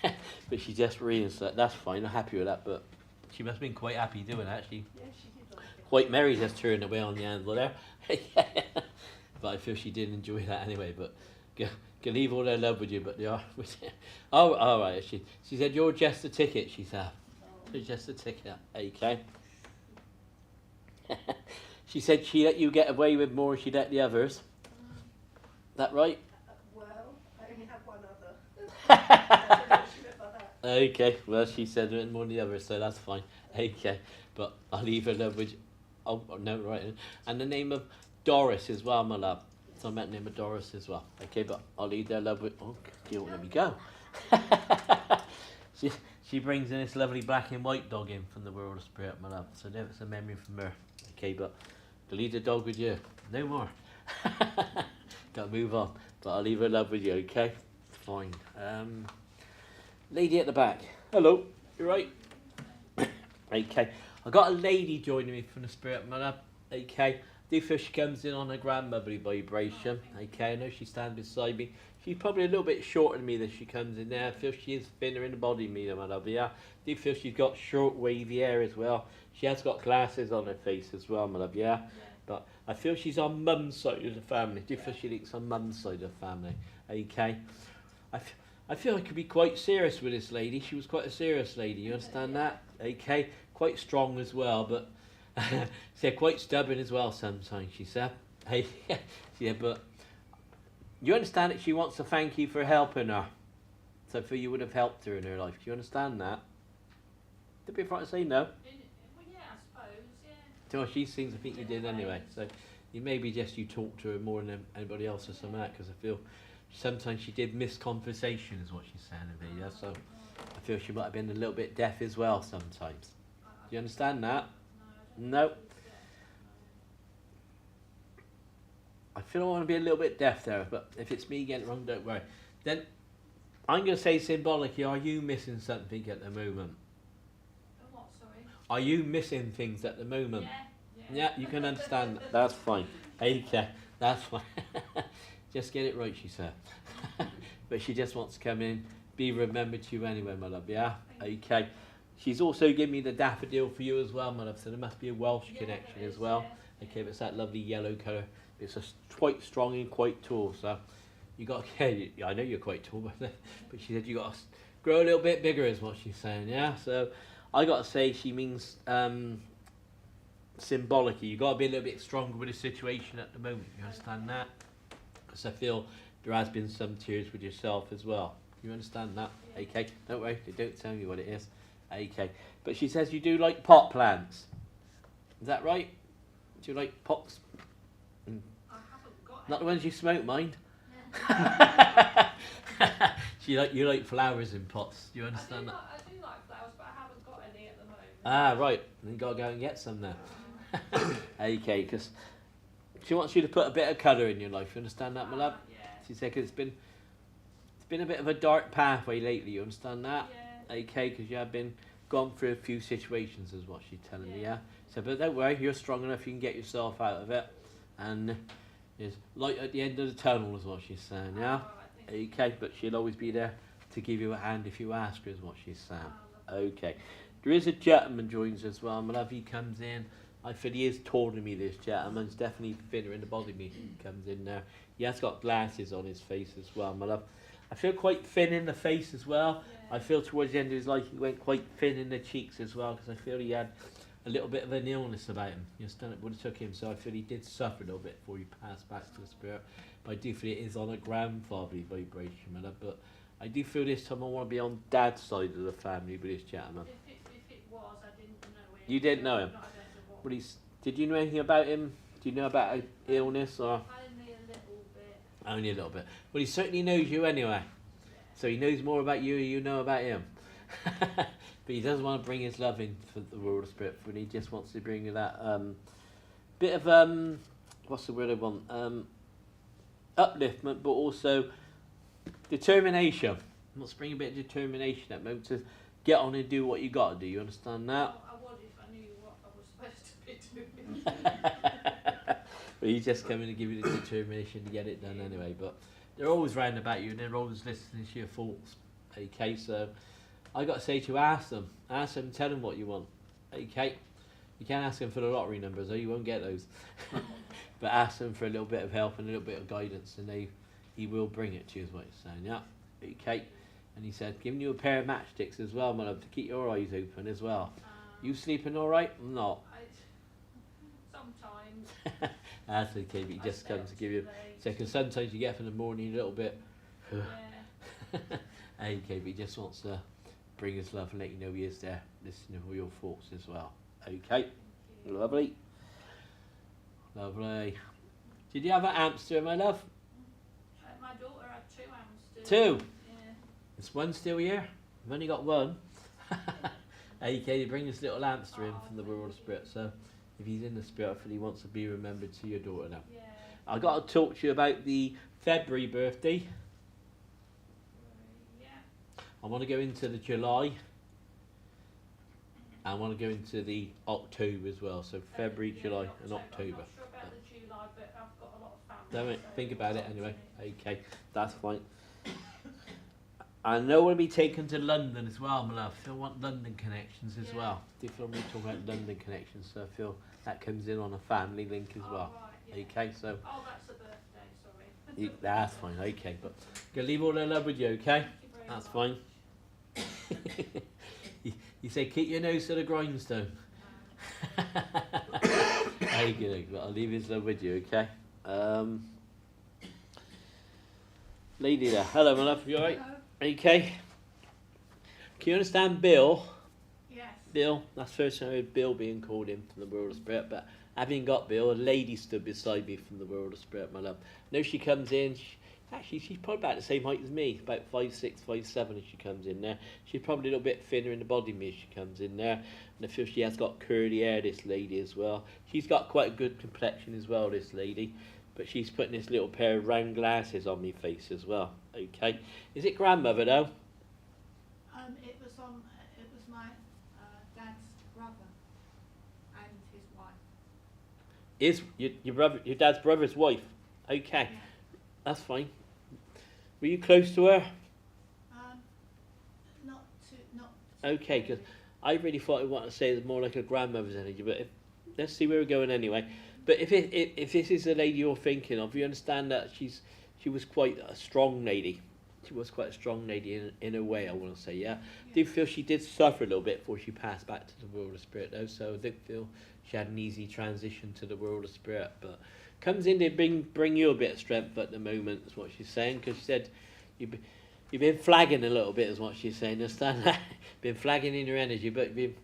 that. But she's just reading, so that's fine, I'm happy with that, but she must have been quite happy doing that, actually. Yeah, she did like it. Quite merry just turning away on the handle there. But I feel she did enjoy that anyway, but can leave all their love with you, but they are. Oh, all right. She said, you're just a ticket, she said. You're just a ticket, okay. She said she let you get away with more than she let the others. That right? Well, I only have one other. I don't know if she let my Okay, well, she said it more than the others, so that's fine. Okay, but I'll leave her love with. Oh, no, right. And the name of Doris as well, my love. So I meant the name of Doris as well. Okay, but I'll leave their love with. Oh, you won't let me go. she, she brings in this lovely black and white dog in from the world of spirit, my love. So there, it's a memory from her. Okay, but I'll leave the dog with you. No more. Gotta move on. But I'll leave her love with you, okay? Fine. Lady at the back. Hello, you right? Okay. I got a lady joining me from the spirit mother. Okay. Do feel she comes in on a grandmotherly vibration. Okay, I know she stands beside me. She's probably a little bit shorter than me that she comes in there. I feel she is thinner in the body than me, my love. Yeah. Do feel she's got short wavy hair as well. She has got glasses on her face as well, my love, yeah. But I feel she's on mum's side of the family. Do feel she links on mum's side of the family. Okay. I feel I could be quite serious with this lady. She was quite a serious lady. You understand that? Okay. Quite strong as well, but she's quite stubborn as well sometimes, she said. Hey, yeah, but you understand that she wants to thank you for helping her. So I feel you would have helped her in her life. Do you understand that? Did be right to say no? Well, yeah, I suppose, yeah. Well, she seems to think you did anyway. So you maybe just you talk to her more than anybody else or something like that, because I feel sometimes she did miss conversation is what she's saying in the video. So I feel she might have been a little bit deaf as well sometimes. Do you understand that? No. I feel I want to be a little bit deaf there, but if it's me getting it wrong, don't worry. Then I'm going to say symbolically, are you missing something at the moment? What, sorry? Are you missing things at the moment? Yeah. Yeah, you can understand that. That's fine. Okay, that's fine. Just get it right, she said. But she just wants to come in, be remembered to you anyway, my love, yeah? Okay. She's also given me the daffodil for you as well, my love, so there must be a Welsh connection as well. Okay, but it's that lovely yellow colour. It's quite strong and quite tall, so you got to, yeah, I know you're quite tall, but she said you got to grow a little bit bigger is what she's saying, yeah? So I got to say she means symbolically, you got to be a little bit stronger with the situation at the moment, you understand that? Because I feel there has been some tears with yourself as well. You understand that? Okay, don't worry, they don't tell me what it is. Okay, but she says you do like pot plants. Is that right? Do you like pots? I haven't got Not the ones you smoke, mind. You like flowers in pots. Do you understand that? I do like flowers, but I haven't got any at the moment. Ah, right. Then you got to go and get some there. Okay, because she wants you to put a bit of colour in your life. You understand that, my love? Yeah. She said 'cause it's been a bit of a dark pathway lately. You understand that? Yeah. Okay, because you have been gone through a few situations, is what she's telling me. Yeah. So, but don't worry, you're strong enough. You can get yourself out of it, and there's light at the end of the tunnel, is what she's saying. Yeah. Okay, but she'll always be there to give you a hand if you ask her, is what she's saying. Okay. There is a gentleman joins as well. My love, he comes in. I feel he is taller than me, this gentleman's definitely thinner in the body than me. He comes in there. He has got glasses on his face as well, my love. I feel quite thin in the face as well. I feel towards the end of his life he went quite thin in the cheeks as well, because I feel he had a little bit of an illness about him. You understand? It would have took him, so I feel he did suffer a little bit before he passed back to the spirit. But I do feel it is on a grandfatherly vibration, my love. But I do feel this time I want to be on Dad's side of the family with this gentleman. If it was, I didn't know him. You didn't know him? I don't know what. But did you know anything about him? Do you know about an illness or? Only a little bit. Only a little bit. Well, he certainly knows you anyway. So he knows more about you than you know about him. But he doesn't want to bring his love in for the world of spirit, but he just wants to bring that bit of what's the word I want? Upliftment, but also determination. Wants to bring a bit of determination at the moment to get on and do what you got to do. You understand that? I would if I knew what I was supposed to be doing. But he's just coming to give you the determination to get it done anyway. But they're always round about you and they're always listening to your thoughts. Okay, so I got to say to you, ask them, tell them what you want. Okay, you can't ask them for the lottery numbers, though. You won't get those. But ask them for a little bit of help and a little bit of guidance, and he will bring it to you. Is what he's saying. Yeah. Okay. And he said, giving you a pair of matchsticks as well, my love, to keep your eyes open as well. You sleeping all right? I'm not. Sometimes. That's okay, but he just comes to give you. So, because sometimes you get up in the morning a little bit. Yeah. Okay, but he just wants to bring us love and let you know he is there, listening to all your thoughts as well. Okay, lovely. Lovely. Did you have an hamster, my love? My daughter had 2 hamsters. 2? Yeah. Is one still here? I've only got one. Okay, you bring this little hamster in from the world of spirit, so if he's in the spirit, hopefully he wants to be remembered to your daughter now. Yeah. I got to talk to you about the February birthday. Yeah. I want to go into the July. I want to go into the October as well, so February, Yeah, July and I'm October. not sure about the July, but I've got a lot of Don't family. it? so Think about it it's up anyway. to me. Okay, that's fine. I know we'll be taken to London as well, my love. I want London connections as Yeah. well. Do you feel me talking about London connections? So I feel that comes in on a family link as Oh, well. right, yeah. Okay, so Oh, that's a birthday, sorry. that's fine. Okay, but gonna leave all the love with you. Okay, Thank you very that's much. fine. You say keep your nose to the grindstone. Very good. But I'll leave his love with you. Okay. Lady there. Hello, my love. You alright? Hello. Okay. Can you understand Bill? Yes. Bill, that's the first time I heard Bill being called in from the world of spirit, but having got Bill, a lady stood beside me from the world of spirit, my love. I know she comes in, she's probably about the same height as me, about 5'6", 5'7" as she comes in there. She's probably a little bit thinner in the body than me as she comes in there. And I feel she has got curly hair, this lady as well. She's got quite a good complexion as well, this lady. But she's putting this little pair of round glasses on me face as well. Okay. Is it grandmother though? It was my dad's brother and his wife. Is your dad's brother's wife? Okay, Yeah. that's fine. Were you close to her? Not Okay, because I really thought I wanted to say it's more like a grandmother's energy, but let's see where we're going anyway. But if this is the lady you're thinking of, you understand that she was quite a strong lady. She was quite a strong lady in a way, I want to say, yeah. Do you feel she did suffer a little bit before she passed back to the world of spirit, though? So I didn't feel she had an easy transition to the world of spirit. But comes in to bring you a bit of strength at the moment, is what she's saying. Because she said you've been flagging a little bit, is what she's saying. Understand that? Been flagging in your energy, but you've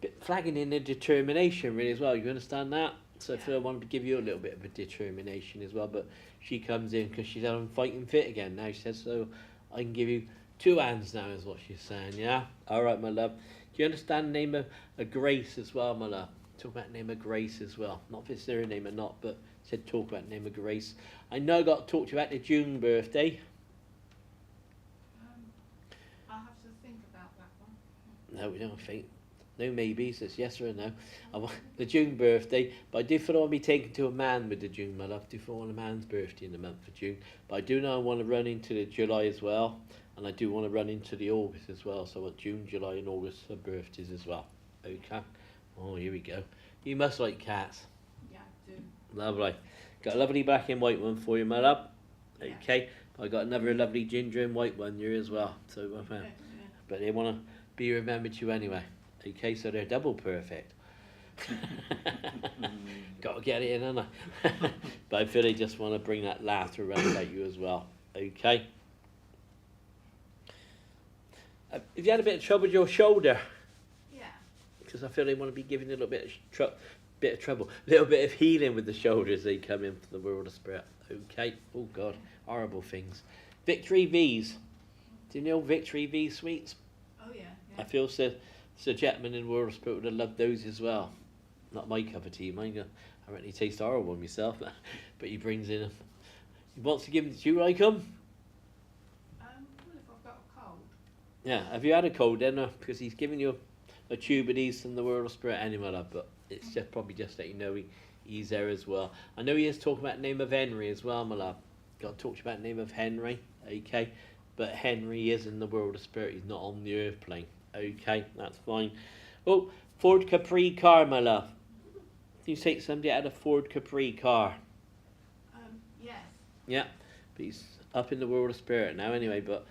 been flagging in the determination, really, as well. You understand that? So I feel I wanted to give you a little bit of a determination as well. But she comes in because she's having fighting fit again now. She says, so I can give you 2 hands now, is what she's saying, yeah? All right, my love. Do you understand the name of Grace as well, my love? Talk about the name of Grace as well. Not if it's their name or not, but said talk about the name of Grace. I know I got to talk to you about the June birthday. I'll have to think about that one. No, we don't think. No maybes, it's yes or no. I want the June birthday, but I do feel I want to be taken to a man with the June, my love. I do feel I want a man's birthday in the month of June. But I do know I want to run into the July as well, and I do want to run into the August as well. So I want June, July and August for birthdays as well. Okay. Oh, here we go. You must like cats. Yeah, I do. Lovely. Got a lovely black and white one for you, my love. Yeah. Okay. I got another lovely ginger and white one here as well. So, but they want to be remembered to you anyway. Okay, so they're double perfect. Got to get it in, haven't I? But I feel they just want to bring that laughter around about you as well. Okay. Have you had a bit of trouble with your shoulder? Yeah. Because I feel they want to be giving you a little bit of trouble, a little bit of healing with the shoulder as they come in from the world of spirit. Okay. Oh God, horrible things. Victory V's. Do you know Victory V sweets? Oh yeah. I feel so gentleman in the world of spirit would have loved those as well. Not my cup of tea, mine. I really taste horrible myself, but he brings in. He wants to give them. Do you like them? Well, if I've got a cold. Yeah. Have you had a cold then? Because he's giving you a tube of these from the world of spirit anyway, but it's just probably just that you know he's there as well. I know he is talking about the name of Henry as well, my love. Got to talk to you about the name of Henry, okay? But Henry is in the world of spirit. He's not on the earth plane. Okay, that's fine. Oh, Ford Capri car, my love. Can you take somebody out of a Ford Capri car? Yes. Yeah, but he's up in the world of spirit now anyway, but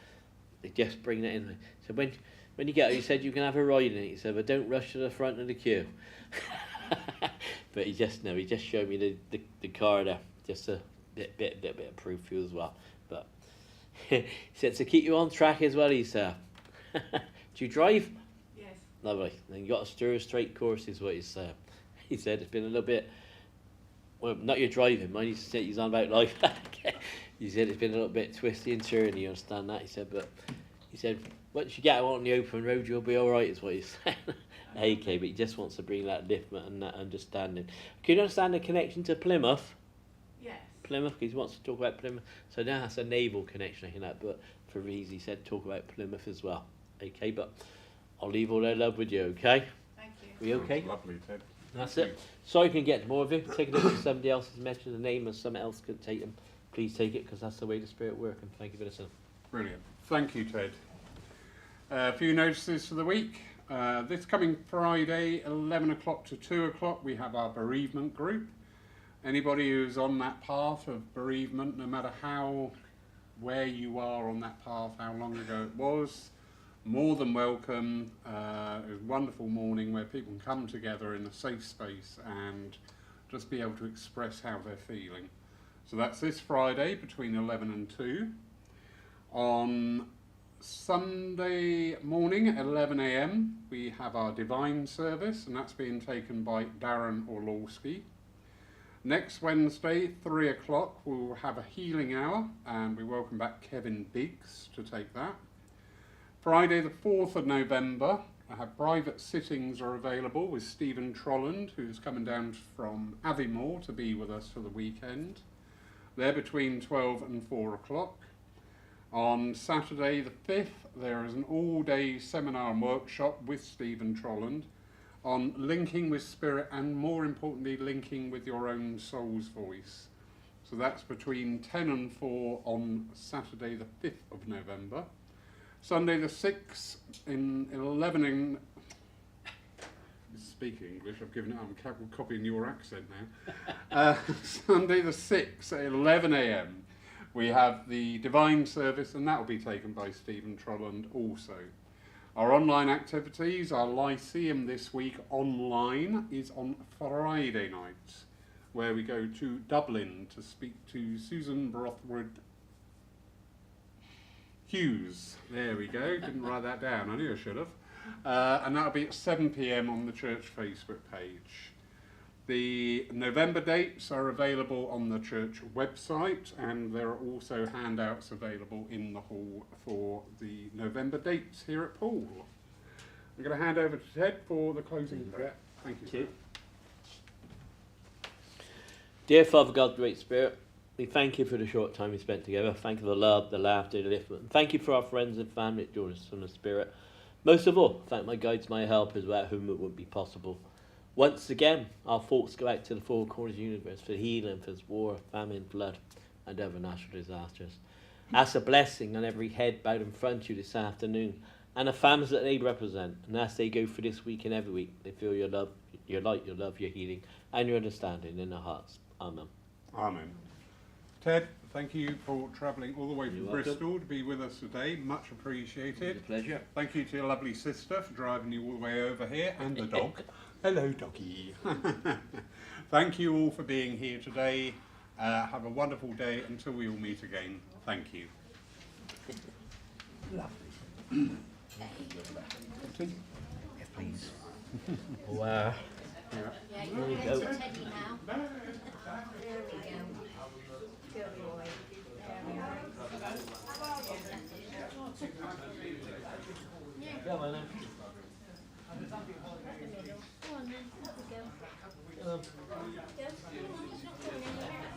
they just bring that in. So when you get out, he said you can have a ride in it. He said, but don't rush to the front of the queue. But he just showed me the car there. Just a bit of proof for you as well. But he said to keep you on track as well, he said. Do you drive? Yes. Lovely. Then you got to steer a straight course, is what he said. He said it's been a little bit. Well, not your driving, mind. He's on about life. He said it's been a little bit twisty and turny. You understand that? He said, but he said once you get out on the open road, you'll be all right. Is what he said. Okay, but he just wants to bring that liftment and that understanding. Can you understand the connection to Plymouth? Yes. Plymouth, because he wants to talk about Plymouth. So now that's a naval connection, I think that. But for Reese, he said talk about Plymouth as well. Okay, but I'll leave all their love with you. Okay. Thank you. We okay? Lovely, Ted. That's Thank it. Sorry, I can get more of you. Take it if somebody else has mentioned the name and someone else could take them. Please take it because that's the way the Spirit works. And thank you for listening. Brilliant. Thank you, Ted. A few notices for the week. This coming Friday, 11 o'clock to 2 o'clock, we have our bereavement group. Anybody who's on that path of bereavement, no matter where you are on that path, how long ago it was, more than welcome. It was a wonderful morning where people can come together in a safe space and just be able to express how they're feeling. So that's this Friday between 11 and 2. On Sunday morning at 11 a.m. we have our divine service, and that's being taken by Darren Orlowski. Next Wednesday, 3 o'clock, we'll have a healing hour, and we welcome back Kevin Biggs to take that. Friday the 4th of November, I have private sittings are available with Stephen Trolland, who's coming down from Aviemore to be with us for the weekend. They're between 12 and 4 o'clock. On Saturday the 5th, there is an all-day seminar and workshop with Stephen Trolland on linking with Spirit and, more importantly, linking with your own soul's voice. So that's between 10 and 4 on Saturday the 5th of November. Sunday the 6th in 11 in... Speaking English, I've given it, I'm copying your accent now. Sunday the 6th at 11 a.m. we have the divine service, and that will be taken by Stephen Trolland also. Our online activities, our Lyceum this week online is on Friday night, where we go to Dublin to speak to Susan Brothwood Hughes. There we go, didn't write that down, I knew I should have. And that'll be at 7 p.m. on the church Facebook page. The November dates are available on the church website, and there are also handouts available in the hall for the November dates here at Poole. I'm going to hand over to Ted for the closing prayer. Thank you. Dear Father God, Great Spirit, we thank you for the short time we spent together. Thank you for the love, the laughter, the liftment. Thank you for our friends and family that join us from the Spirit. Most of all, thank my guides, my helpers, without whom it wouldn't be possible. Once again, our thoughts go out to the four corners of the universe for healing, for war, famine, flood, and other natural disasters. Ask a blessing on every head bowed in front of you this afternoon, and the families that they represent. And as they go through this week and every week, they feel your love, your light, your love, your healing, and your understanding in their hearts. Amen. Amen. Ted, thank you for travelling all the way from You're welcome. Bristol to be with us today. Much appreciated. It's a pleasure. Thank you to your lovely sister for driving you all the way over here, and the dog. Hello, doggy. Thank you all for being here today. Have a wonderful day until we all meet again. Thank you. Lovely. Yes, please. Wow. Yeah. Yeah, There you're we going go. to Teddy now. There we go. Good boy. There we are. Come on then. The middle. Go on then. Up we go. Come on. Go. He's not going anywhere.